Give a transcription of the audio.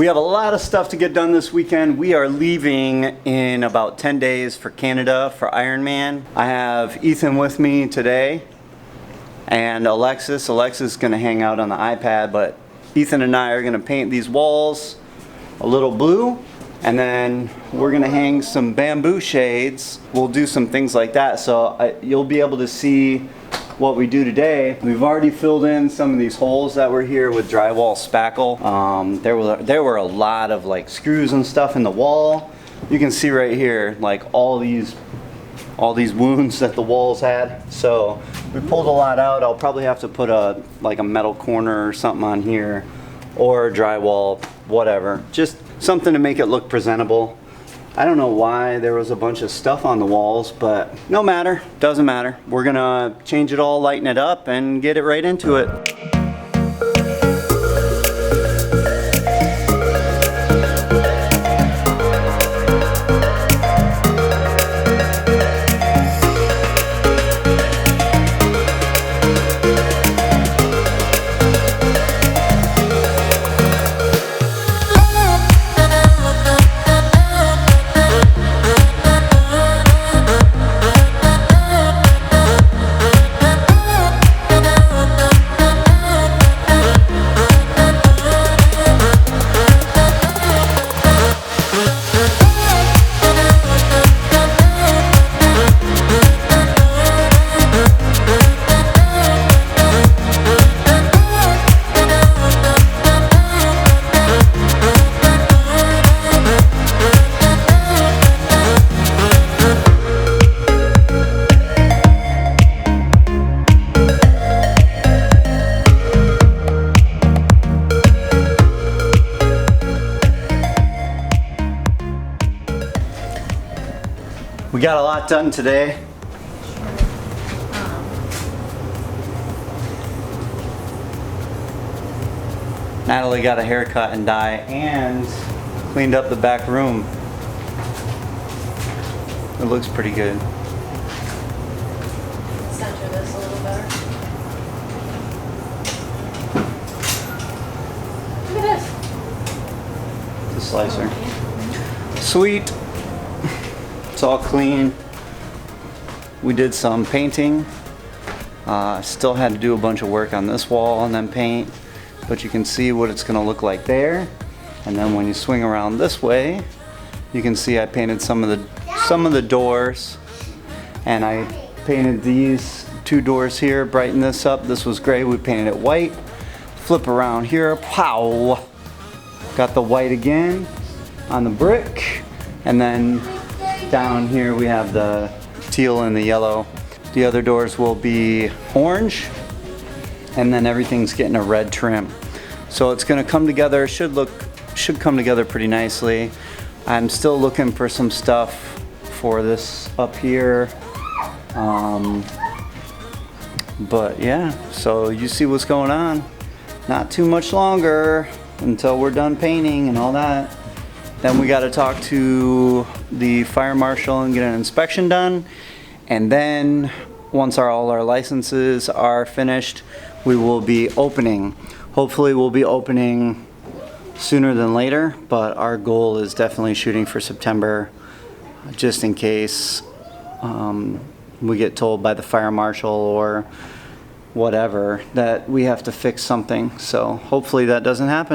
We have a lot of stuff to get done this weekend. We are leaving in about 10 days for Canada for Ironman. I have Ethan with me today and Alexis. Alexis is gonna hang out on the iPad, but Ethan and I are gonna paint these walls a little blue, and then we're gonna hang some bamboo shades. We'll do some things like that, so you'll be able to see what we do today. We've already filled in some of these holes that were here with drywall spackle. There were a lot of like screws and stuff in the wall. You can see right here like all these wounds that the walls had. So we pulled a lot out. I'll probably have to put a metal corner or something on here, or drywall, whatever. Just something to make it look presentable. I don't know why there was a bunch of stuff on the walls, but no matter, doesn't matter. We're gonna change it all, lighten it up, and get it right into it. We got a lot done today. Natalie got a haircut and dye and cleaned up the back room. It looks pretty good. Center this a little better. Look at this. The slicer. Sweet. It's all clean. We did some painting. Still had to do a bunch of work on this wall and then paint, but you can see what it's gonna look like there. And then when you swing around this way, you can see I painted some of the doors, and I painted these two doors here, brighten this up. This was gray, we painted it white. Flip around here, pow! Got the white again on the brick, and then down here we have the teal and the yellow. The other doors will be orange, and then everything's getting a red trim. So it's gonna come together, should come together pretty nicely. I'm still looking for some stuff for this up here. But yeah, so you see what's going on. Not too much longer until we're done painting and all that. Then we got to talk to the fire marshal and get an inspection done. And then once all our licenses are finished, we will be opening. Hopefully we'll be opening sooner than later, but our goal is definitely shooting for September, just in case we get told by the fire marshal or whatever that we have to fix something. So hopefully that doesn't happen.